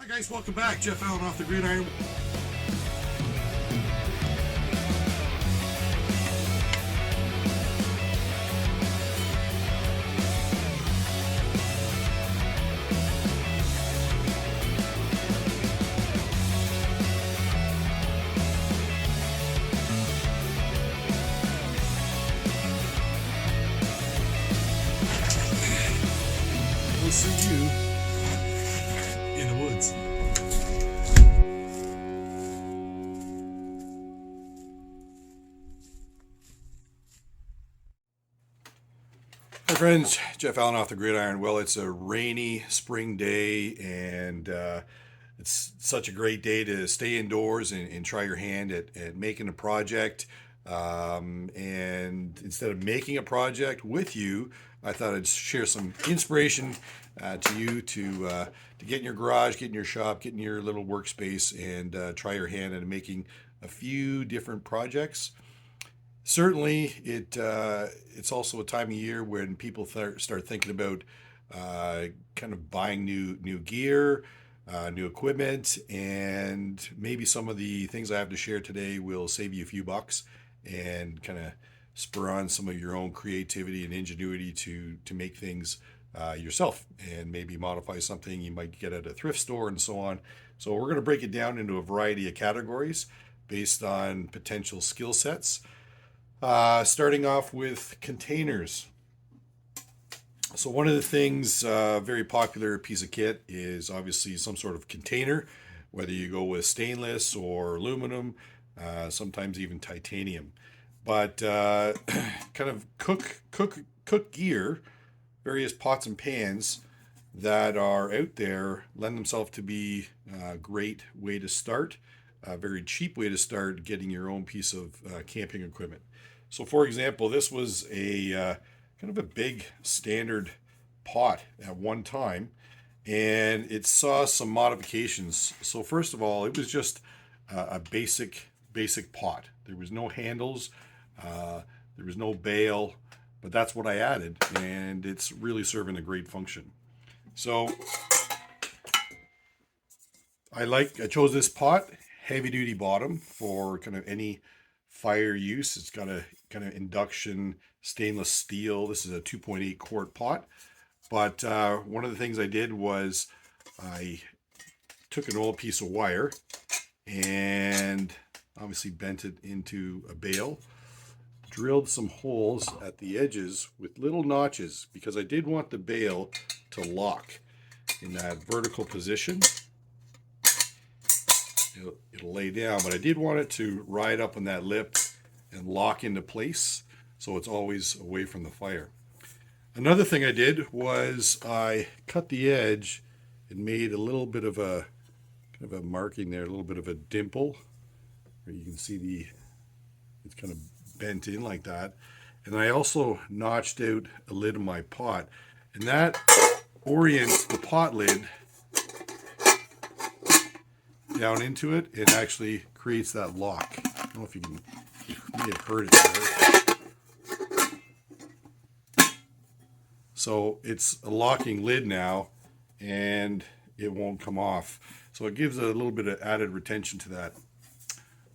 Guys, welcome back. Jeff Allen off the gridiron. We'll see you in the woods. Hi friends, Jeff Allen off the gridiron. Well, it's a rainy spring day, and it's such a great day to stay indoors and try your hand at making a project. And instead of making a project with you, I thought I'd share some inspiration to you to get in your garage, get in your shop, get in your little workspace, and try your hand at making a few different projects. Certainly, it's also a time of year when people start thinking about kind of buying new gear, new equipment, and maybe some of the things I have to share today will save you a few bucks and kind of spur on some of your own creativity and ingenuity to make things yourself, and maybe modify something you might get at a thrift store and so on. So we're going to break it down into a variety of categories based on potential skill sets. Starting off with containers. So one of the things, very popular piece of kit is obviously some sort of container, whether you go with stainless or aluminum, sometimes even titanium. But kind of cook gear, various pots and pans that are out there lend themselves to be a great way to start, a very cheap way to start getting your own piece of camping equipment. So for example, this was a kind of a big standard pot at one time, and it saw some modifications. So first of all, it was just a basic pot. There was no handles, there was no bail, but that's what I added, and it's really serving a great function. So I chose this pot, heavy duty bottom for kind of any fire use. It's got a kind of induction stainless steel. This is a 2.8 quart pot. But one of the things I did was I took an old piece of wire and obviously bent it into a bail, drilled some holes at the edges with little notches because I did want the bail to lock in that vertical position. It'll lay down, but I did want it to ride up on that lip and lock into place so it's always away from the fire. Another thing I did was I cut the edge and made a little bit of a kind of a marking there, a little bit of a dimple where you can see it's kind of bent in like that. And I also notched out a lid of my pot, and that orients the pot lid down into it. It actually creates that lock. I don't know if you may have heard it there. So it's a locking lid now, and it won't come off. So it gives a little bit of added retention to that.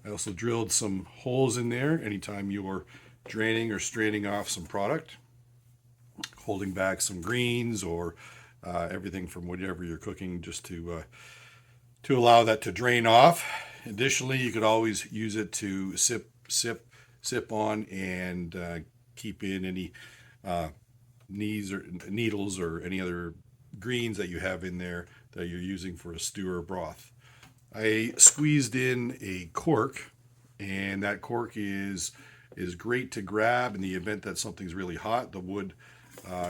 I also drilled some holes in there anytime you are draining or straining off some product, holding back some greens or everything from whatever you're cooking, just to allow that to drain off. Additionally, you could always use it to sip on and keep in any needles or any other greens that you have in there that you're using for a stew or broth. I squeezed in a cork, and that cork is great to grab in the event that something's really hot. The wood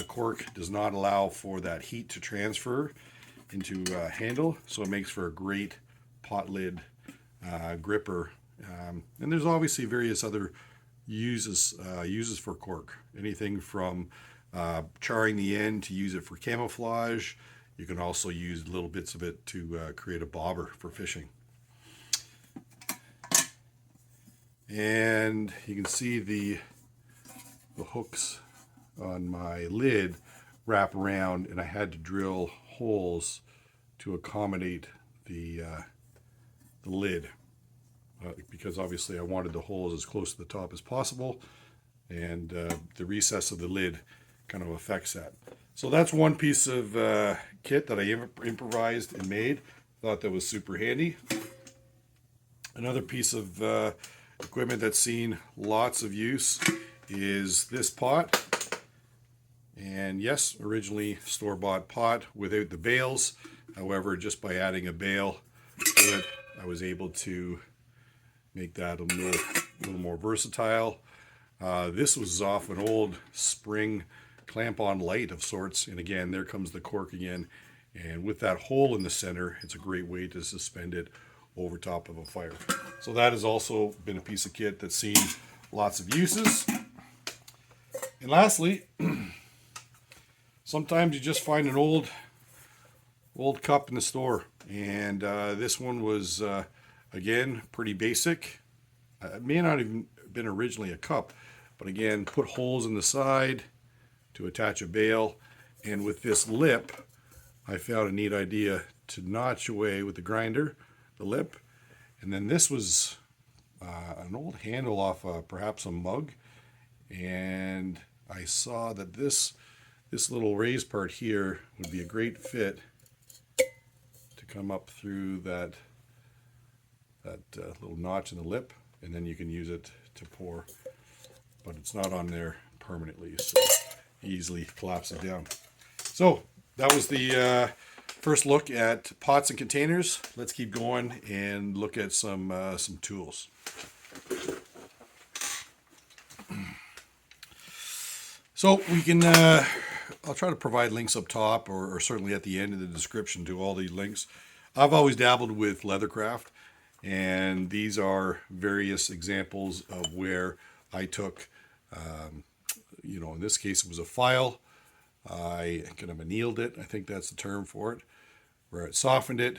cork does not allow for that heat to transfer into a handle, so it makes for a great pot lid gripper. And there's obviously various other uses for cork. Anything from charring the end to use it for camouflage. You can also use little bits of it to create a bobber for fishing. And you can see the hooks on my lid wrap around, and I had to drill holes to accommodate the lid, because obviously I wanted the holes as close to the top as possible, and the recess of the lid kind of affects that. So that's one piece of kit that I improvised and made. Thought that was super handy. Another piece of equipment that's seen lots of use is this pot. And yes, originally store-bought pot without the bales. However, just by adding a bale to it, I was able to make that a little more versatile. This was off an old spring clamp-on light of sorts, and again, there comes the cork again. And with that hole in the center, it's a great way to suspend it over top of a fire. So that has also been a piece of kit that's seen lots of uses. And lastly, sometimes you just find an old cup in the store, and this one was again pretty basic. It may not even been originally a cup, but again, put holes in the side to attach a bale, and with this lip, I found a neat idea to notch away with the grinder the lip. And then this was an old handle off perhaps a mug, and I saw that this little raised part here would be a great fit to come up through that little notch in the lip, and then you can use it to pour, but it's not on there permanently, so easily collapse it down. So that was the first look at pots and containers. Let's keep going and look at some tools. So we can, I'll try to provide links up top or certainly at the end of the description to all these links. I've always dabbled with leathercraft, and these are various examples of where I took, in this case it was a file. I kind of annealed it, I think that's the term for it, where I softened it,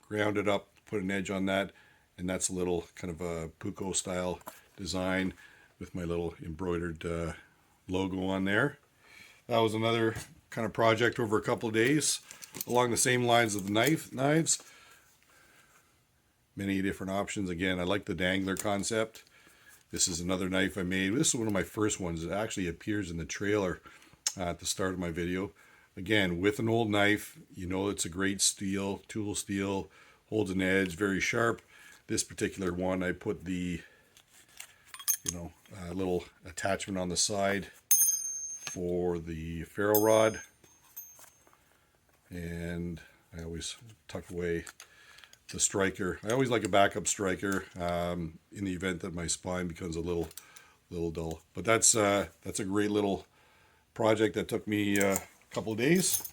ground it up, put an edge on that, and that's a little kind of a Pucco style design with my little embroidered logo on there. That was another kind of project over a couple of days, along the same lines of the knives. Many different options. Again, I like the dangler concept. This is another knife I made. This is one of my first ones. It actually appears in the trailer at the start of my video. Again, with an old knife, it's a great steel, tool steel, holds an edge, very sharp. This particular one, I put the little attachment on the side for the ferro rod, and I always tuck away the striker. I always like a backup striker in the event that my spine becomes a little dull. But that's a great little project that took me a couple of days.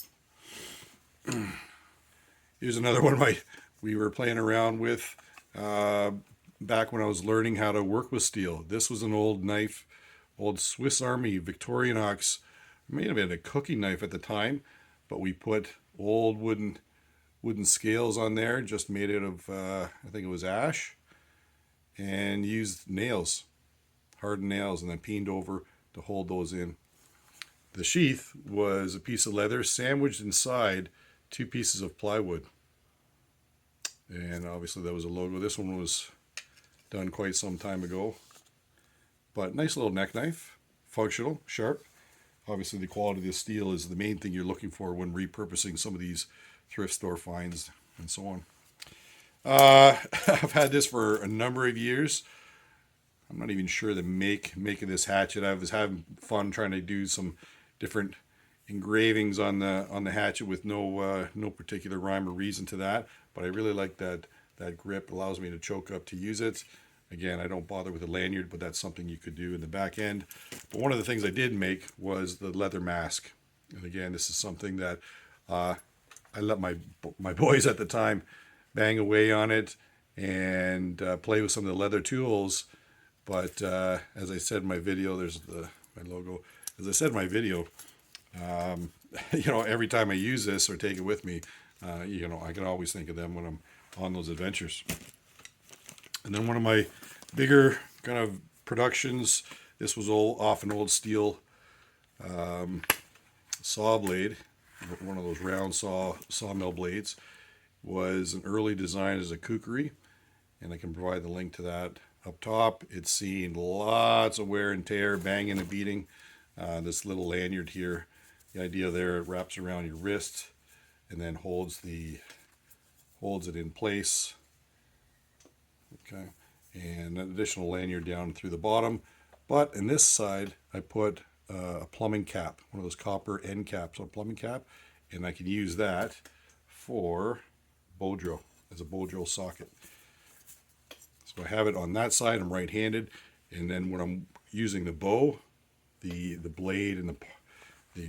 Here's another one we were playing around with back when I was learning how to work with steel. This was an old knife, old Swiss Army Victorinox. It may have been a cooking knife at the time, but we put old wooden scales on there, just made it of I think it was ash, and used nails, hardened nails, and then peened over to hold those in. The sheath was a piece of leather sandwiched inside 2 pieces of plywood, and obviously that was a logo. This one was done quite some time ago, but nice little neck knife, functional, sharp. Obviously the quality of the steel is the main thing you're looking for when repurposing some of these thrift store finds and so on. I've had this for a number of years. I'm not even sure the make of this hatchet. I was having fun trying to do some different engravings on the hatchet with no particular rhyme or reason to that, but I really like that grip. It allows me to choke up to use it. Again, I don't bother with a lanyard, but that's something you could do in the back end. But one of the things I did make was the leather mask, and again, this is something that I let my boys at the time bang away on it and play with some of the leather tools. But as I said in my video, there's my logo. As I said in my video, every time I use this or take it with me, I can always think of them when I'm on those adventures. And then one of my bigger kind of productions, this was off an old steel saw blade, one of those round sawmill blades, was an early design as a kukri, and I can provide the link to that up top. It's seen lots of wear and tear, banging and beating. This little lanyard here, the idea there, it wraps around your wrist and then holds it in place. Okay, and an additional lanyard down through the bottom. But in this side, I put a plumbing cap, one of those copper end caps on a plumbing cap, and I can use that for bow drill, as a bow drill socket. So I have it on that side. I'm right-handed, and then when I'm using the bow, the blade and the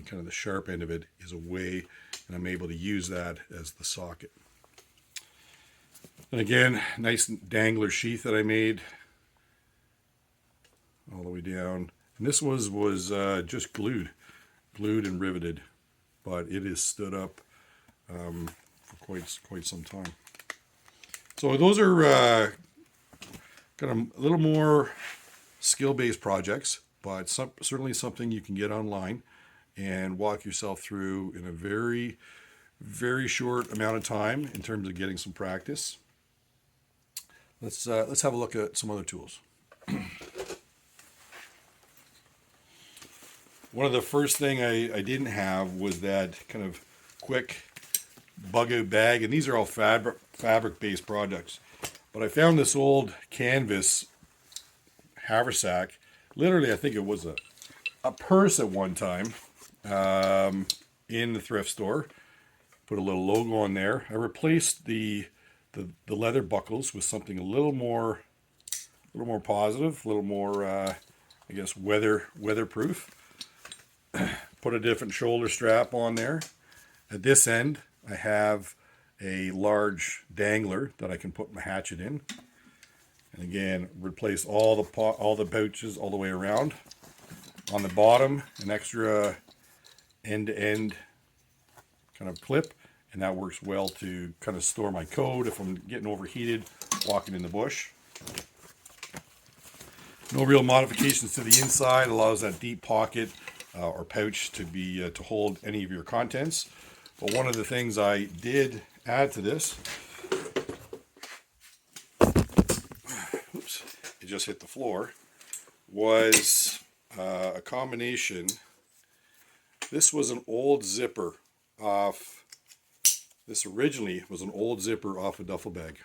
kind of the sharp end of it is away, and I'm able to use that as the socket. And again, nice dangler sheath that I made all the way down. And this was just glued and riveted, but it is stood up for quite some time. So those are kind of a little more skill-based projects, but certainly something you can get online and walk yourself through in a very, very short amount of time in terms of getting some practice. Let's have a look at some other tools. One of the first thing I didn't have was that kind of quick bug out bag, and these are all fabric-based products. But I found this old canvas haversack. Literally, I think it was a purse at one time in the thrift store. Put a little logo on there. I replaced the leather buckles with something a little more positive, a little more, I guess, weatherproof. Put a different shoulder strap on there. At this end, I have a large dangler that I can put my hatchet in. And again, replace all the pouches all the way around. On the bottom, an extra end-to-end kind of clip, and that works well to kind of store my coat if I'm getting overheated walking in the bush. No real modifications to the inside. Allows that deep pocket or pouch to be to hold any of your contents. But one of the things I did add to this, oops, it just hit the floor, was a combination. This was an old zipper off. This originally was an old zipper off a duffel bag,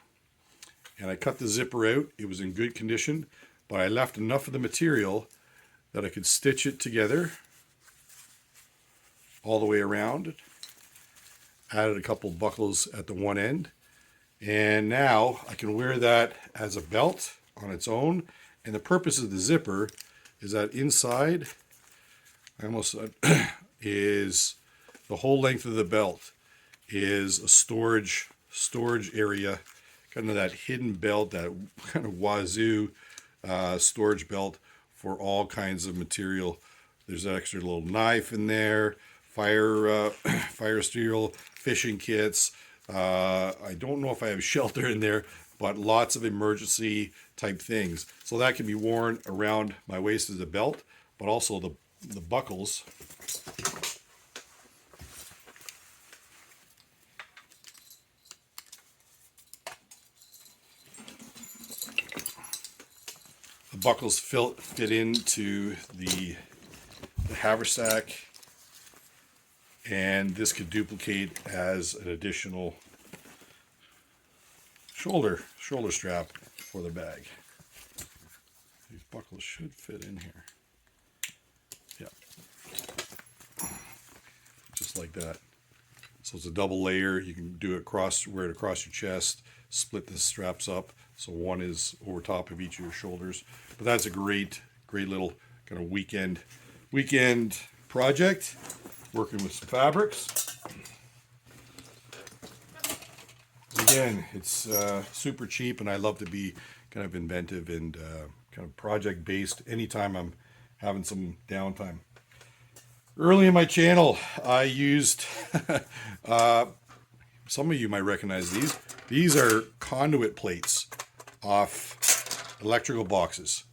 and I cut the zipper out. It was in good condition, but I left enough of the material that I could stitch it together all the way around. Added a couple buckles at the one end, and now I can wear that as a belt on its own. And the purpose of the zipper is that inside, is the whole length of the belt is a storage area, kind of that hidden belt, that kind of wazoo storage belt for all kinds of material. There's an extra little knife in there, fire steel, fishing kits. I don't know if I have shelter in there, but lots of emergency type things. So that can be worn around my waist as a belt, but also the buckles. The buckles fit into the haversack, and this could duplicate as an additional shoulder strap for the bag. These buckles should fit in here. Yeah, just like that. So it's a double layer. You can do it wear it across your chest, split the straps up, so one is over top of each of your shoulders. But that's a great little kind of weekend project, working with some fabrics. Again, it's super cheap, and I love to be kind of inventive and kind of project based anytime I'm having some downtime. Early in my channel, I used some of you might recognize these. These are conduit plates off electrical boxes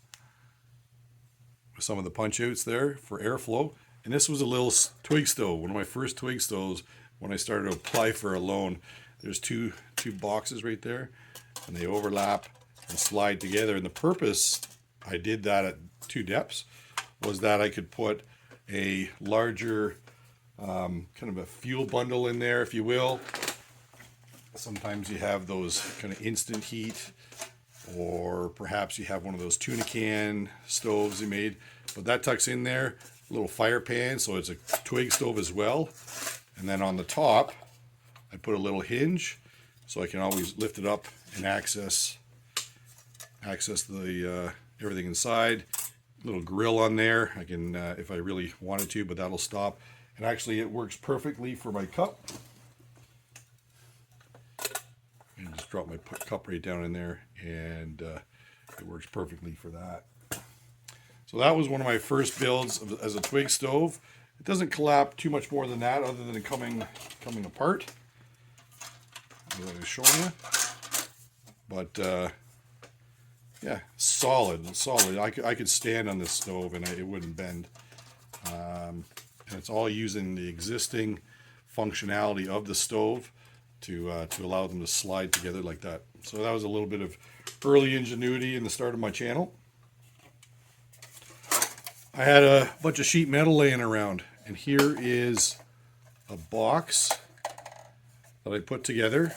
with some of the punch outs there for airflow. And this was a little Twig Stove, one of my first Twig Stoves when I started to apply for a loan. there's two boxes right there, and they overlap and slide together. And the purpose I did that at 2 depths was that I could put a larger kind of a fuel bundle in there, if you will. Sometimes you have those kind of instant heat, or perhaps you have one of those tuna can stoves you made, but that tucks in there. A little fire pan, so it's a Twig stove as well. And then on the top I put a little hinge so I can always lift it up and access the everything inside. Little grill on there, I can if I really wanted to, but that'll stop. And actually it works perfectly for my cup. And just drop my cup right down in there, and it works perfectly for that. So that was one of my first builds as a Twig stove. It doesn't collapse too much more than that, other than it coming apart, as I was showing you. But yeah, solid. I could stand on this stove and it wouldn't bend. And it's all using the existing functionality of the stove to allow them to slide together like that. So that was a little bit of early ingenuity in the start of my channel. I had a bunch of sheet metal laying around, and here is a box that I put together,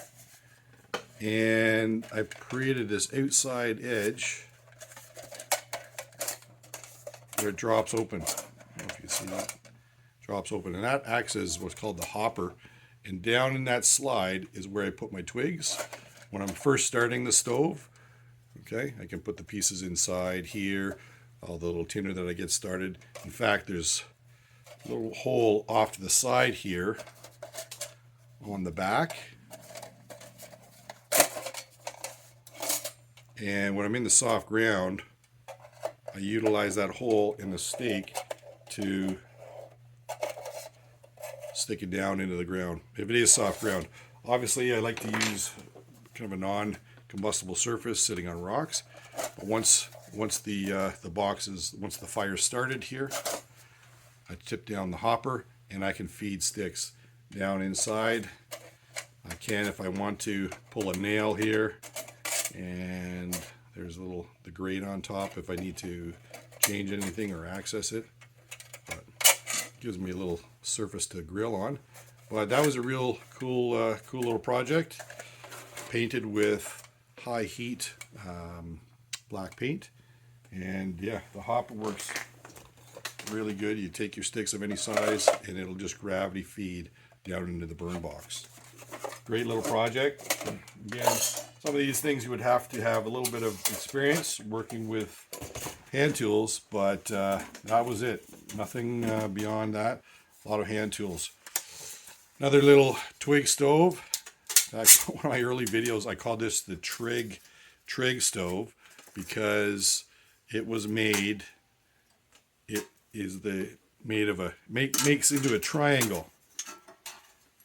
and I created this outside edge where it drops open. I don't know if you see that. Drops open, and that acts as what's called the hopper. And down in that slide is where I put my twigs when I'm first starting the stove. Okay, I can put the pieces inside here, all the little tinder that I get started. In fact, there's a little hole off to the side here on the back. And when I'm in the soft ground, I utilize that hole in the stake to stick it down into the ground, if it is soft ground. Obviously, I like to use kind of a non-combustible surface sitting on rocks. But once the fire started here, I tip down the hopper and I can feed sticks down inside. I can, if I want to, pull a nail here, and there's the grate on top if I need to change anything or access it. But it gives me a little surface to grill on. But that was a real cool little project, painted with high heat black paint. And yeah, the hopper works really good. You take your sticks of any size and it'll just gravity feed down into the burn box. Great little project. Again, some of these things you would have to have a little bit of experience working with hand tools, but that was it. Nothing beyond that. A lot of hand tools. Another little Twig stove. In fact, one of my early videos, I called this the Trig Stove, because it was made. It is makes into a triangle. I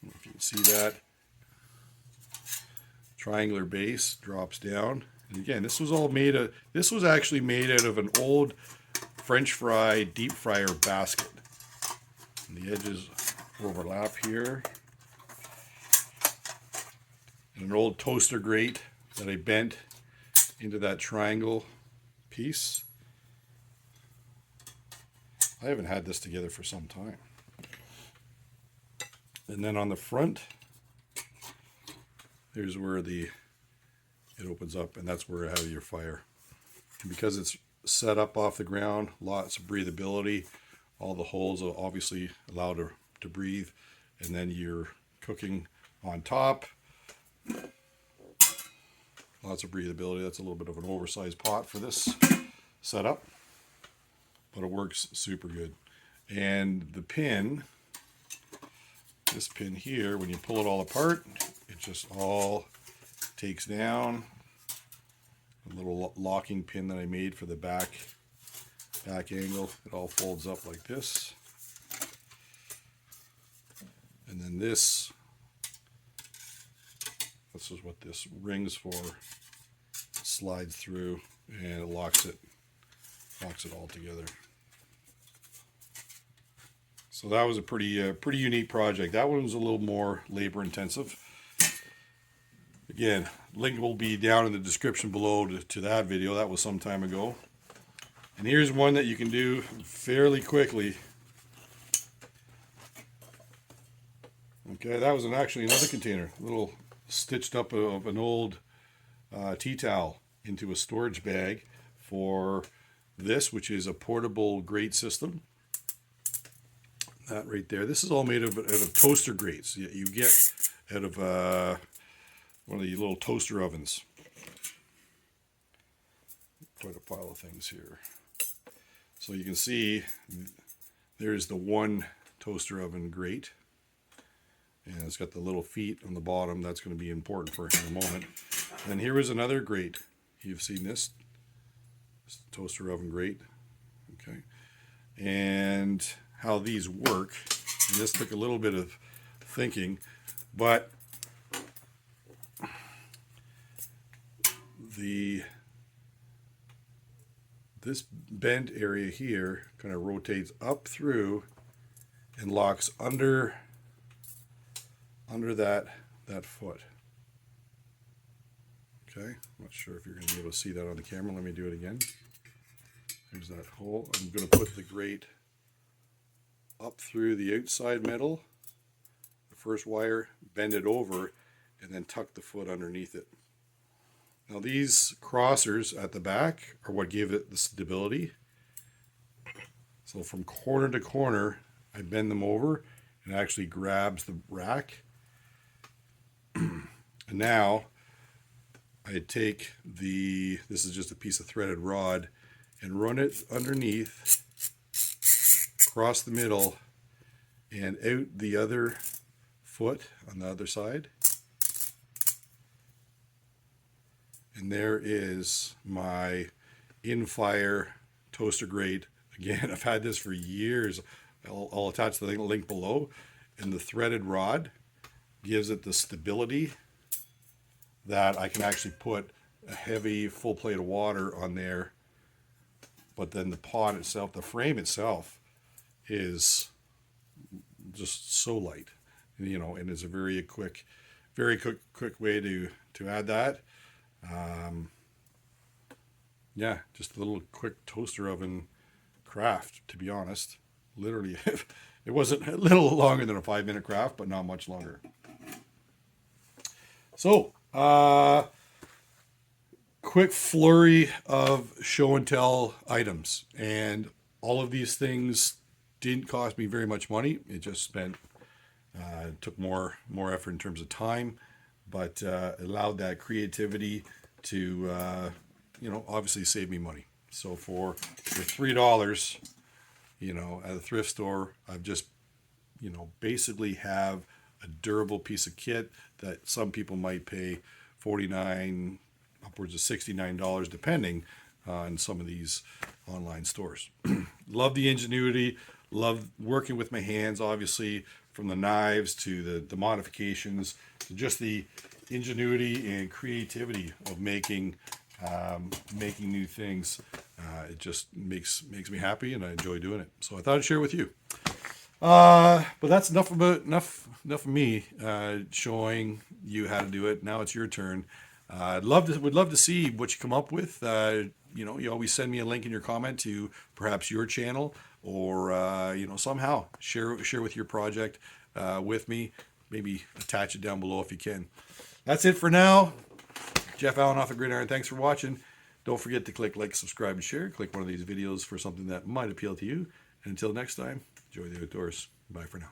don't know if you can see that. Triangular base drops down, and again, this was actually made out of an old French fry deep fryer basket. And the edges overlap here. And an old toaster grate that I bent into that triangle piece. I haven't had this together for some time. And then on the front, here's where it opens up, and that's where I have your fire. And because it's set up off the ground, lots of breathability. All the holes are obviously allowed to breathe, and then you're cooking on top. Lots of breathability. That's a little bit of an oversized pot for this setup, but it works super good. And the pin, this pin here, when you pull it all apart, it just all takes down. A little locking pin that I made for the back angle. It all folds up like this. And then this is what this ring's for. It slides through and it locks it all together. So that was a pretty unique project. That one was a little more labor intensive. Again, link will be down in the description below to that video. That was some time ago. And here's one that you can do fairly quickly. Okay, that was actually another container, a little stitched up of an old tea towel into a storage bag for this, which is a portable grate system. That right there. This is all made out of toaster grates you get out of one of the little toaster ovens. Quite a pile of things here. So you can see there's the one toaster oven grate. And it's got the little feet on the bottom. That's going to be important for in a moment. And here is another grate. You've seen this. It's toaster oven grate. Okay. And how these work. And this took a little bit of thinking, but this bent area here kind of rotates up through and locks under that foot. Okay, I'm not sure if you're going to be able to see that on the camera. Let me do it again. There's that hole. I'm going to put the grate up through the outside metal, the first wire, bend it over, and then tuck the foot underneath it. Now these crossers at the back are what give it the stability. So from corner to corner, I bend them over and it actually grabs the rack. And now I take this is just a piece of threaded rod, and run it underneath, across the middle, and out the other foot on the other side. And there is my in-fire toaster grate. Again, I've had this for years. I'll attach the link below. And the threaded rod gives it the stability that I can actually put a heavy full plate of water on there. But then the pot itself, the frame itself, is just so light, you know, and it's a very quick way to add that. Yeah, just a little quick toaster oven craft, to be honest. Literally, it wasn't a little longer than a 5-minute craft, but not much longer. So, quick flurry of show and tell items, and all of these things didn't cost me very much money. It just took more effort in terms of time, but allowed that creativity to obviously save me money. So for $3, at a thrift store, I've just basically have a durable piece of kit that some people might pay $49 upwards of $69 depending on some of these online stores. Love the ingenuity, love working with my hands, obviously, from the knives to the modifications to just the ingenuity and creativity of making new things. It just makes me happy, and I enjoy doing it. So I thought I'd share with you. But that's enough of me showing you how to do it. Now it's your turn. Would love to see what you come up with. You always send me a link in your comment to perhaps your channel, or somehow share with your project with me. Maybe attach it down below if you can. That's it for now. Jeff Allen off the Gridiron. Thanks for watching. Don't forget to click like, subscribe, and share. Click one of these videos for something that might appeal to you. And until next time, enjoy the outdoors. Bye for now.